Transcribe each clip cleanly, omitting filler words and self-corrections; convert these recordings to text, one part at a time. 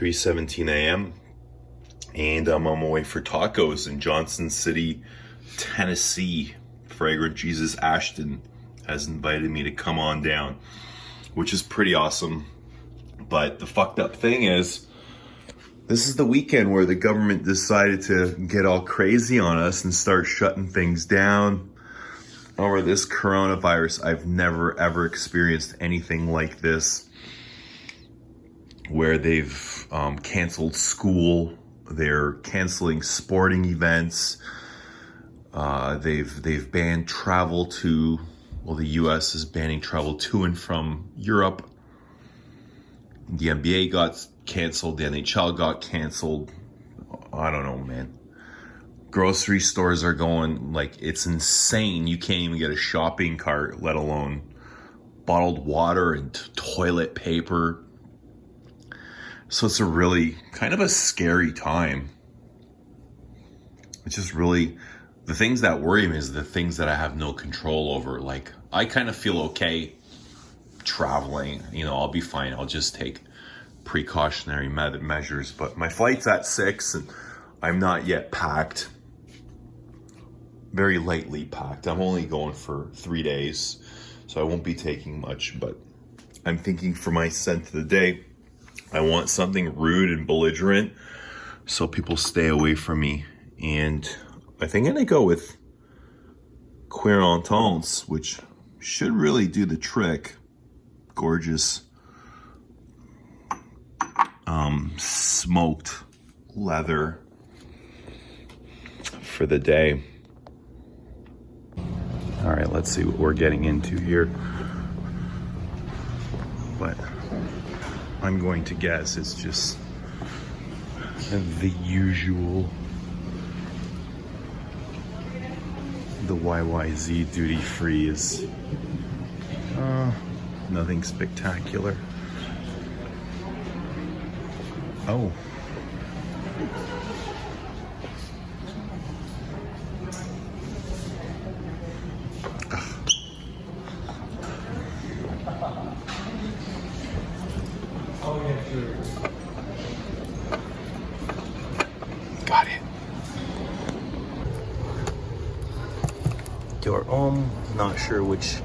3:17 a.m. and I'm on my way for tacos in Johnson City, Tennessee. Fragrant Jesus Ashton has invited me to come on down, which is pretty awesome. But the fucked up thing is, this is the weekend where the government decided to get all crazy on us and start shutting things down over this coronavirus. I've never ever experienced anything like this, where they've canceled school, they're canceling sporting events, they've banned travel to, well, the US is banning travel to and from Europe. The NBA got canceled, the NHL got canceled. I don't know, man. Grocery stores are going, like, it's insane. You can't even get a shopping cart, let alone bottled water and toilet paper. So it's a really kind of a scary time. It's just really, the things that worry me is the things that I have no control over. Like, I kind of feel okay traveling, you know, I'll be fine. I'll just take precautionary measures. But my flight's at 6 and I'm not yet packed. Very lightly packed. I'm only going for 3 days, so I won't be taking much. But I'm thinking for my scent of the day, I want something rude and belligerent so people stay away from me. And I think I'm gonna go with Queer Entente, which should really do the trick. Gorgeous smoked leather for the day. All right, let's see what we're getting into here. But I'm going to guess it's just the usual. The YYZ duty free is nothing spectacular. Oh. Got it. Dior Homme, not sure which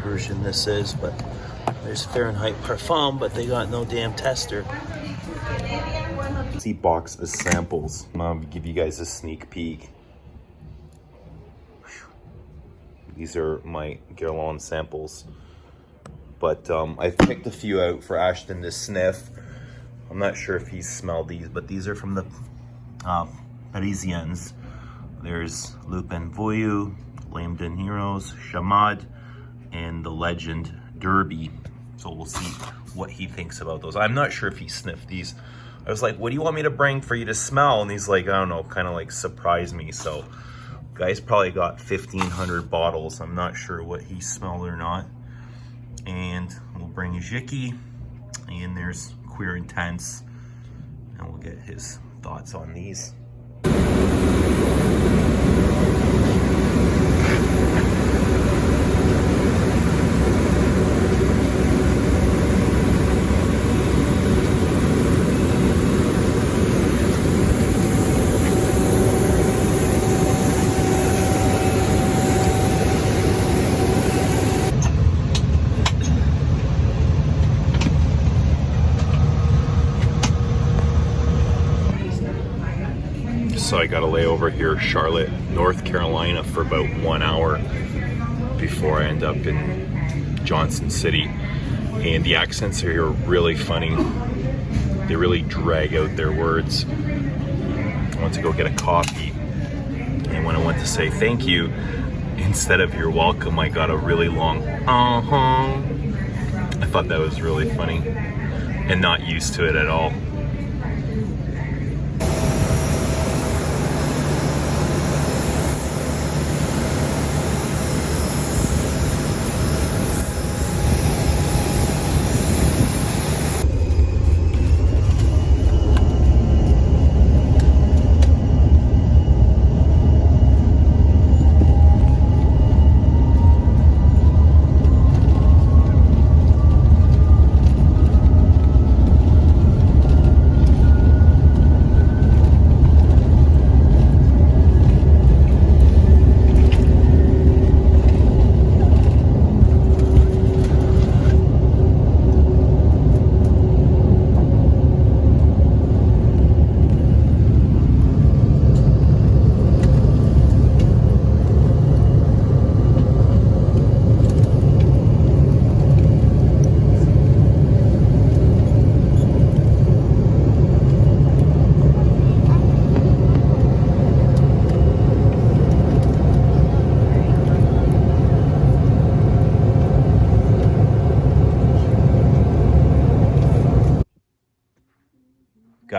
version this is, but there's Fahrenheit Parfum, but they got no damn tester. See box of samples. I'm gonna give you guys a sneak peek. These are my Guerlain samples, but I've picked a few out for Ashton to sniff. I'm not sure if he's smelled these, but these are from the Parisiens. There's Lupin Voyou, Lame Den Heroes, Chamad, and the Legend Derby. So we'll see what he thinks about those. I'm not sure if he sniffed these. I was like, what do you want me to bring for you to smell? And he's like, I don't know, kind of like surprise me. So guys probably got 1,500 bottles. I'm not sure what he smelled or not. And we'll bring Jiki, and there's Queer Intense, and we'll get his thoughts on these. So I got a layover here, Charlotte, North Carolina, for about 1 hour before I end up in Johnson City. And the accents are here really funny. They really drag out their words. I went to go get a coffee, and when I went to say thank you, instead of you're welcome, I got a really long I thought that was really funny and not used to it at all.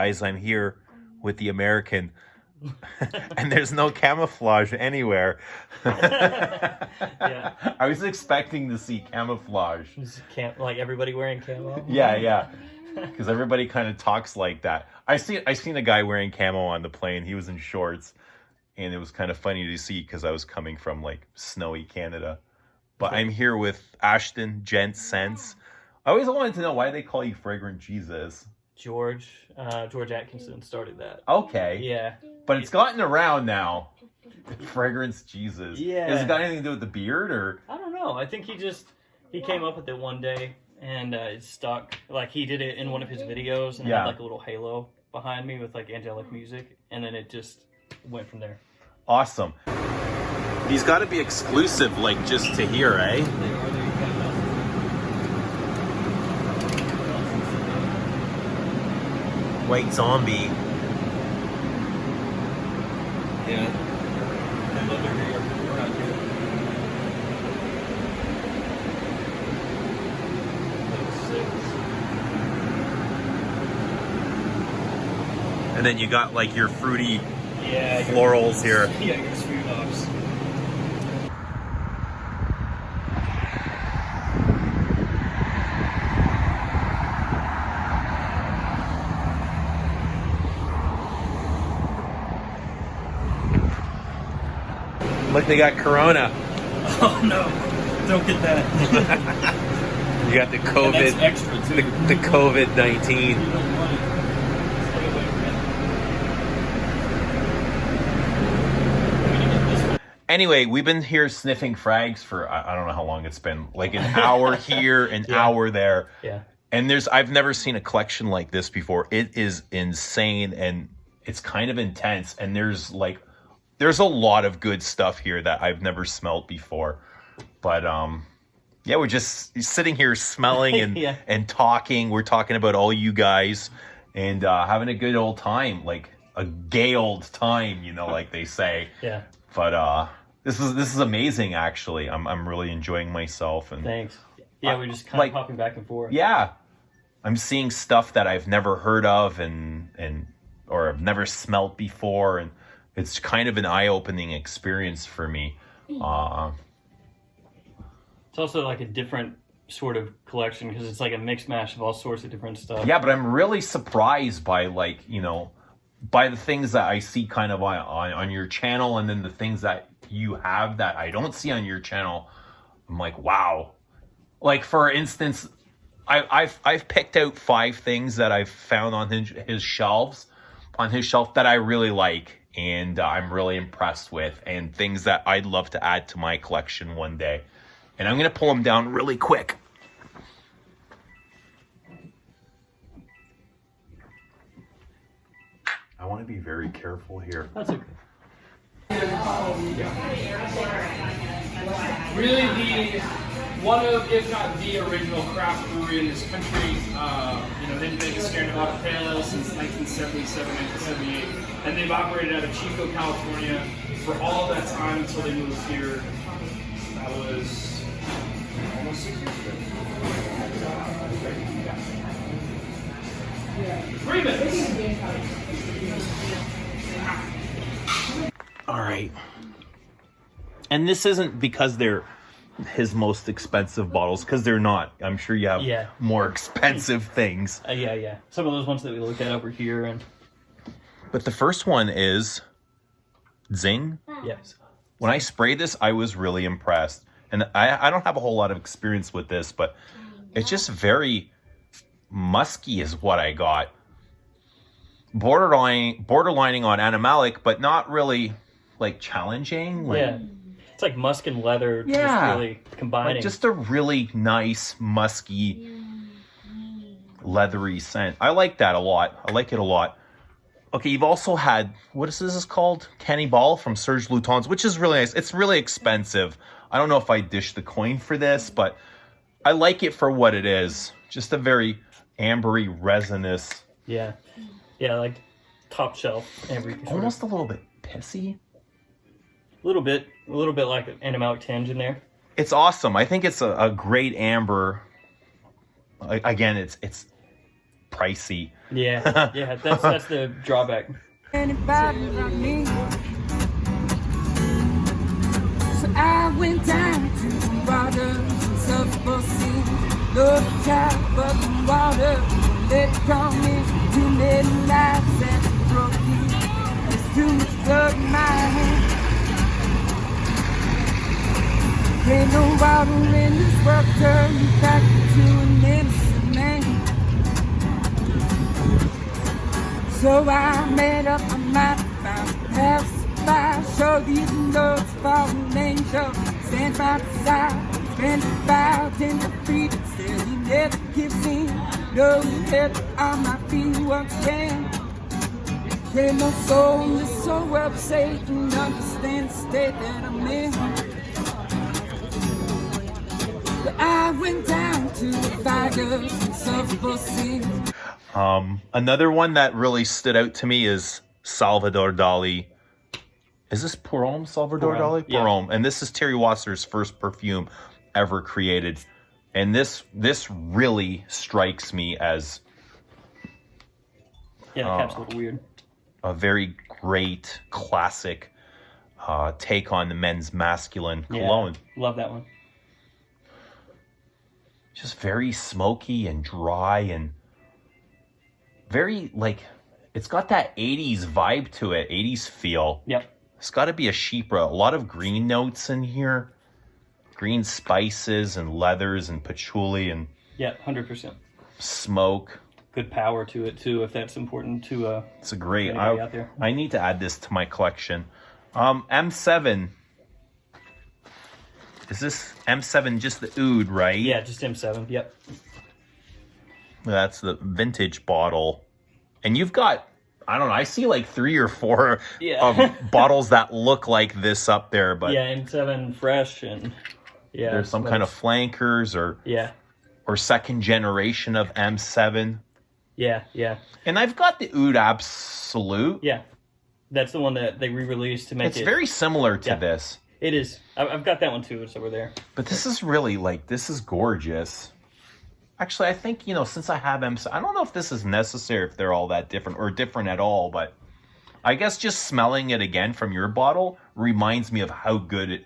guys, I'm here with the American. And there's no camouflage anywhere. Yeah. I was expecting to see camouflage. Like everybody wearing camo? Yeah. Because everybody kind of talks like that. I seen a guy wearing camo on the plane. He was in shorts. And it was kind of funny to see because I was coming from like snowy Canada. But I'm here with Ashton, Gents, Scents. I always wanted to know why they call you Fragrant Jesus. George Atkinson started that. Okay. Yeah. But it's gotten around now. Fragrance Jesus. Yeah. Has it got anything to do with the beard or? I don't know. I think he came up with it one day and it stuck. Like he did it in one of his videos and it had like a little halo behind me with like angelic music, and then it just went from there. Awesome. These got to be exclusive, like just to hear, eh? White Zombie. Yeah. I love their hair. And then you got like your fruity florals here. Yeah, your sweet hops. Look, they got Corona. Oh no, don't get that. You got the COVID. And that's extra too. The COVID-19. Anyway, we've been here sniffing frags for I don't know how long it's been, like an hour here, an hour there. Yeah. And I've never seen a collection like this before. It is insane and it's kind of intense. And there's a lot of good stuff here that I've never smelled before. But yeah, we're just sitting here smelling and and talking. We're talking about all you guys and having a good old time, like a gay old time, you know, like they say. Yeah. But this is amazing, actually. I'm really enjoying myself. And thanks. Yeah, we're just kind of popping back and forth. Yeah, I'm seeing stuff that I've never heard of or I've never smelt before, and it's kind of an eye-opening experience for me. It's also like a different sort of collection because it's like a mix mash of all sorts of different stuff. Yeah, but I'm really surprised by by the things that I see kind of on your channel, and then the things that you have that I don't see on your channel. I'm like, wow. Like for instance, I've picked out 5 things that I've found on his shelf that I really like and I'm really impressed with, and things that I'd love to add to my collection one day. And I'm gonna pull them down really quick. I want to be very careful here. That's okay. Really one of, if not the original craft brewery in this country. They've been making Sierra Nevada Pale Ale since 1977, 1978. And they've operated out of Chico, California for all of that time until they moved here. That was almost 6 years ago. 3 minutes. All right. And this isn't because they're his most expensive bottles, because they're not. I'm sure you have more expensive things. Yeah. Some of those ones that we looked at over here. But the first one is Zing. Yes. When I sprayed this, I was really impressed. And I don't have a whole lot of experience with this, but it's just very musky is what I got. Borderlining on animalic, but not really like challenging. It's like musk and leather. Just really combining. Like just a really nice musky leathery scent. I like that a lot. I like it a lot. Okay, you've also had, what is this called? Cannibal from Serge Lutens, which is really nice. It's really expensive. I don't know if I dish the coin for this, but I like it for what it is. Just a very ambery, resinous. Yeah, like top shelf ambery. Almost a little bit pissy. A little bit like an animalic tinge in there. It's awesome. I think it's a great amber. Again, it's pricey. Yeah, yeah, that's the drawback. Anybody like me? So I went down to the waters of the sea. Looked out but the water let it come in. Too many lives that broke me. There's too much blood in my hand. Ain't no water in this world turn me back to an innocent man. So I made up my mind about past fire. Show these notes fallen angels. Stand by the side, bend about in the feet. Still he never gives in. No head on my feet once again. Ain't no soul is so well Satan. Understand the state that I'm in. But I went down to the fires and suffered for sin. Another one that really stood out to me is Salvador Dali. Is this Perfume Salvador Dali? Yeah. Perfume. And this is Terry Wasser's first perfume ever created. And this really strikes me as Yeah, the cap's a little weird. a very great classic take on the men's masculine cologne. Yeah, love that one. Just very smoky and dry and very, like, it's got that 80s vibe to it, 80s feel. Yep. It's got to be a Chypre. A lot of green notes in here. Green spices and leathers and patchouli and Yeah, 100%. smoke. Good power to it too, if that's important to It's a great. anybody out there. I need to add this to my collection. M7. Is this M7 just the oud, right? Yeah, just M7. Yep. That's the vintage bottle. And you've got, I don't know, I see like 3 or 4 Yeah. of bottles that look like this up there, but Yeah, M7 fresh and yeah. there's some kind of flankers or second generation of M7. Yeah, yeah. And I've got the Oud Absolute. Yeah. That's the one that they re-released to make It's very similar to this. It is. I've got that one too. It's over there. But this is really, like, this is gorgeous. Actually, I think, you know, since I have M7, I don't know if this is necessary, if they're all that different or different at all, but I guess just smelling it again from your bottle reminds me of how good it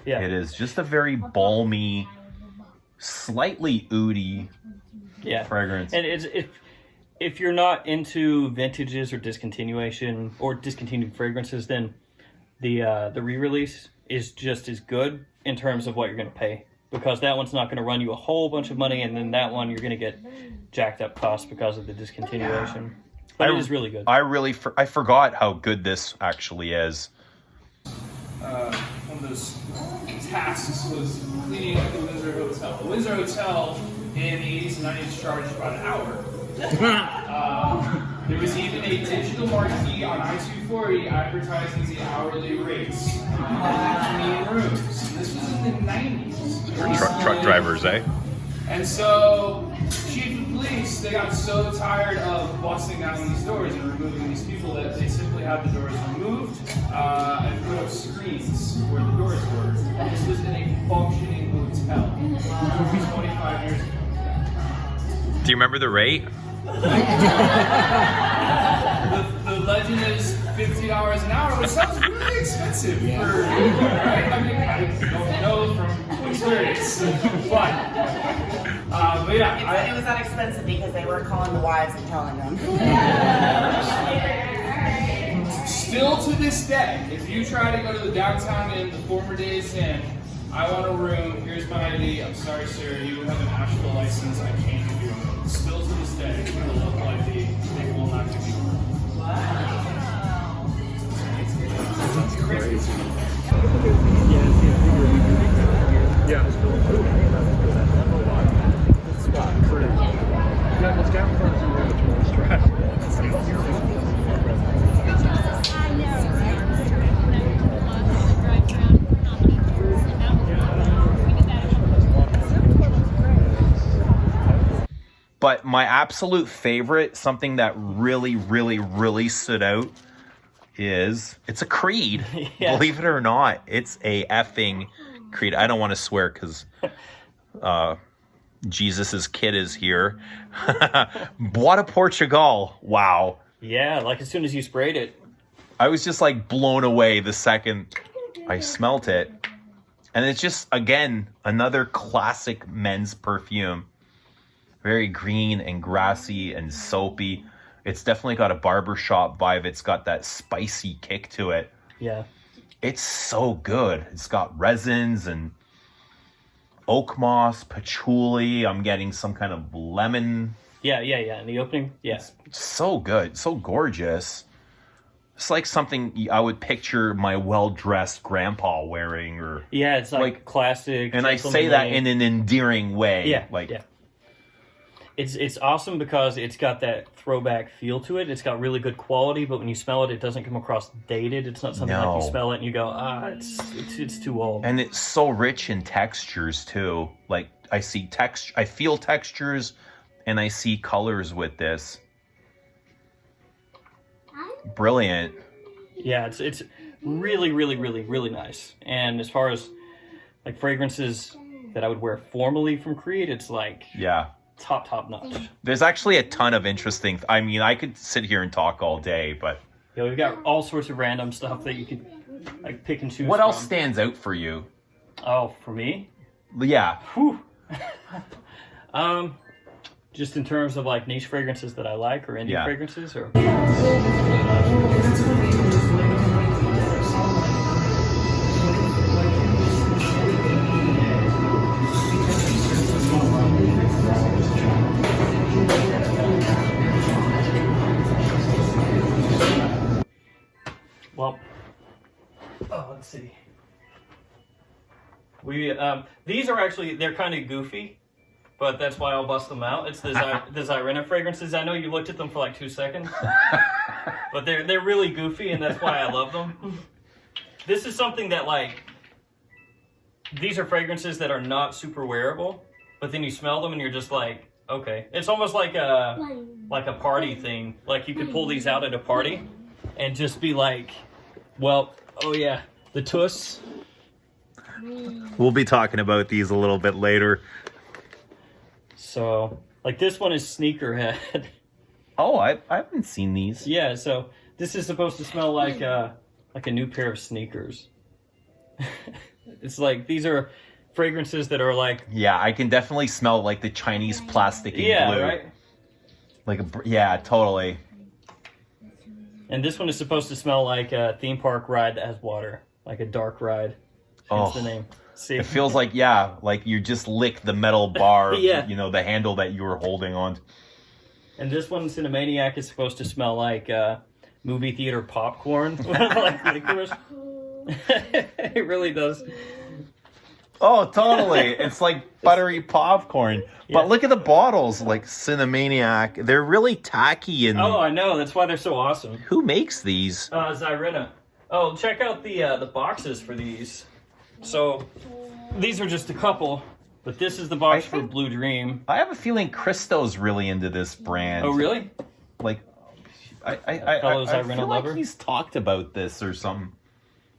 is. Just a very balmy, slightly oudy fragrance. And it's if you're not into vintages or discontinuation or discontinued fragrances, then the re-release is just as good in terms of what you're going to pay, because that one's not going to run you a whole bunch of money, and then that one you're going to get jacked up costs because of the discontinuation. But it is really good. I forgot how good this actually is. One of those tasks was cleaning up the Windsor Hotel. The Windsor Hotel in the 80s and 90s charged by the hour. There was even a digital marquee on I-240 advertising the hourly rates between rooms. And this was in the 90s. Truck drivers, eh? And so, chief of police, they got so tired of busting down these doors and removing these people that they simply had the doors removed and put up screens where the doors were. And this was in a functioning hotel 25 years ago. Do you remember the rate? The legend is $50 an hour, which sounds really expensive for, right? I mean, I don't know from experience, but yeah. It was that expensive because they were calling the wives and telling them. Still to this day, if you try to go to the downtown in the former days saying, I want a room, here's my ID, I'm sorry sir, you have an Asheville license, I can't give you a room. Still to this day, the local ID, they will not give you a room. Wow. That's crazy. Yeah. What's down front is much more stress. But my absolute favorite, something that really, really, really stood out, is it's a Creed. Yeah. Believe it or not, it's a effing Creed. I don't want to swear because Jesus's kid is here. Bois de Portugal. Wow. Yeah, like as soon as you sprayed it. I was just like blown away the second I smelt it. And it's just, again, another classic men's perfume. Very green and grassy and soapy. It's definitely got a barbershop vibe. It's got that spicy kick to it. Yeah. It's so good. It's got resins and oak moss, patchouli. I'm getting some kind of lemon. Yeah. In the opening, yes. So good. So gorgeous. It's like something I would picture my well-dressed grandpa wearing. Or yeah, it's like classic. And I say that in an endearing way. Yeah, like, yeah. It's awesome because it's got that throwback feel to it. It's got really good quality, but when you smell it, it doesn't come across dated. It's not something like you smell it and you go, it's too old. And it's so rich in textures too. Like I feel textures, and I see colors with this. Brilliant. Yeah, it's really, really, really, really nice. And as far as like fragrances that I would wear formally from Creed, it's like top notch. There's actually a ton of interesting. I mean, I could sit here and talk all day, but yeah, we've got all sorts of random stuff that you could like pick and choose. What else stands out for you? Oh, for me? Yeah. Whew. Just in terms of like niche fragrances that I like, or indie fragrances, or well, let's see. We these are actually, they're kind of goofy, but that's why I'll bust them out. It's the Zyrena fragrances. I know you looked at them for like 2 seconds, but they're really goofy, and that's why I love them. This is something that like, these are fragrances that are not super wearable, but then you smell them and you're just like, okay. It's almost like a party thing. Like you could pull these out at a party and just be like, well, oh yeah, the Tuss. We'll be talking about these a little bit later. So, like this one is Sneakerhead. Oh, I haven't seen these. Yeah, so this is supposed to smell like a new pair of sneakers. It's like, these are fragrances that are like... Yeah, I can definitely smell like the Chinese plastic and glue. Right? Like totally. And this one is supposed to smell like a theme park ride that has water. Like a dark ride. Hence the name. See? It feels like, like you just lick the metal bar, Yeah. you know, the handle that you were holding on. And this one, Cinemaniac, is supposed to smell like movie theater popcorn. Like licorice. It really does. Oh, totally. It's like buttery popcorn. Yeah. But look at the bottles, like Cinemaniac. They're really tacky and... Oh, I know. That's why they're so awesome. Who makes these? Zyrena. Oh, check out the boxes for these. So, these are just a couple, but this is the box for Blue Dream. I have a feeling Christo's really into this brand. Oh, really? Like, I feel like he's talked about this or some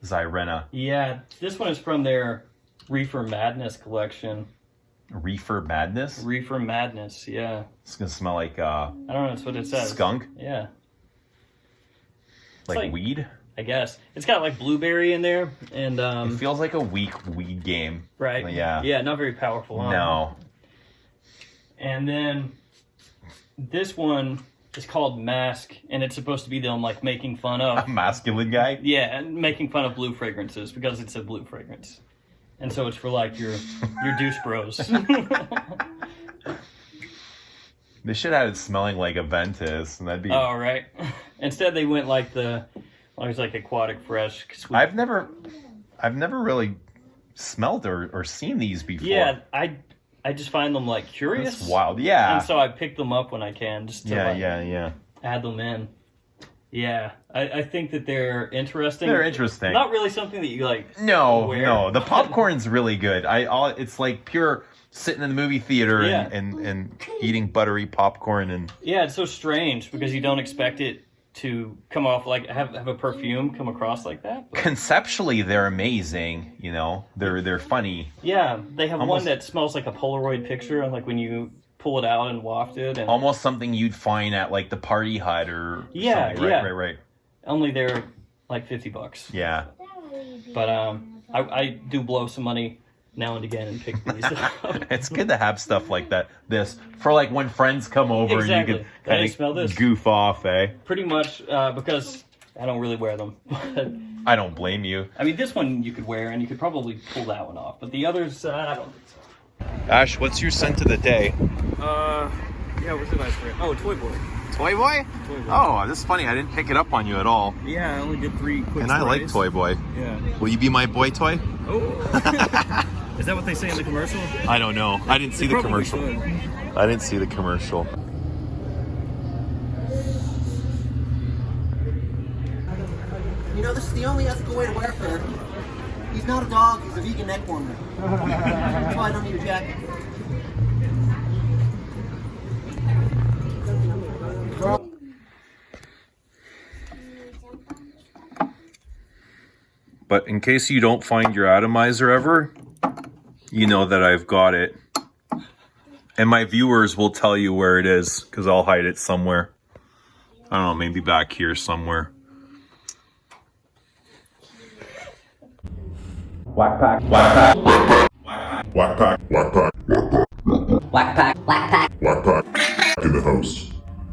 Zyrena. Yeah, this one is from their Reefer Madness collection. Reefer Madness? Reefer Madness, yeah. It's gonna smell like I don't know, that's what it says. Skunk? Yeah. Like weed? I guess. It's got like blueberry in there, and it feels like a weak weed game. Right. Yeah. Yeah, not very powerful, huh? No. And then this one is called Mask, and it's supposed to be them like making fun of a masculine guy? Yeah, and making fun of blue fragrances because it's a blue fragrance. And so it's for like your douche bros. They should have it smelling like Aventus, and that'd be... Oh, right. Instead they went like it's like aquatic fresh. Sweet. I've never really smelled or seen these before. Yeah, I just find them like curious. That's wild, yeah. And so I pick them up when I can just to add them in. Yeah, I think that they're interesting. They're interesting. Not really something that you like. No. The popcorn's really good. It's like pure sitting in the movie theater and eating buttery popcorn and. Yeah, it's so strange because you don't expect it to come off like have a perfume come across like that. But Conceptually, they're amazing. You know, they're funny. yeah, they have Almost- one that smells like a Polaroid picture, like when you pull it out and waft it, and Almost something you'd find at like the Party Hut or Yeah, something. Right, yeah. right. only they're like $50. Yeah. But I do blow some money now and again and pick these up. It's good to have stuff like that. This for like when friends come over and Exactly. you can Hey, kind smell this. of goof off, eh? Pretty much because I don't really wear them. I don't blame you. I mean, this one you could wear and you could probably pull that one off, but the others, I don't think so. Ash, what's your scent of the day? Yeah, what's the nice brand? Oh, Toy Boy. Toy Boy? Toy Boy. Oh, this is funny. I didn't pick it up on you at all. Yeah, I only did 3 quick And I like sprays. Toy Boy. Yeah. Will you be my boy toy? Oh. Is that what they say in the commercial? I don't know. I didn't see the Probably commercial. should. I didn't see the commercial. You know, this is the only ethical way to wear fur. He's not a dog, he's a vegan neck warmer. That's why I don't need a jacket. But in case you don't find your atomizer ever, you know that I've got it. And my viewers will tell you where it is, because I'll hide it somewhere. I don't know, maybe back here somewhere. Whack pack, whack pack, Whack pack, whack pack, whack pack, Whack pack, whack pack. whack pack in the house.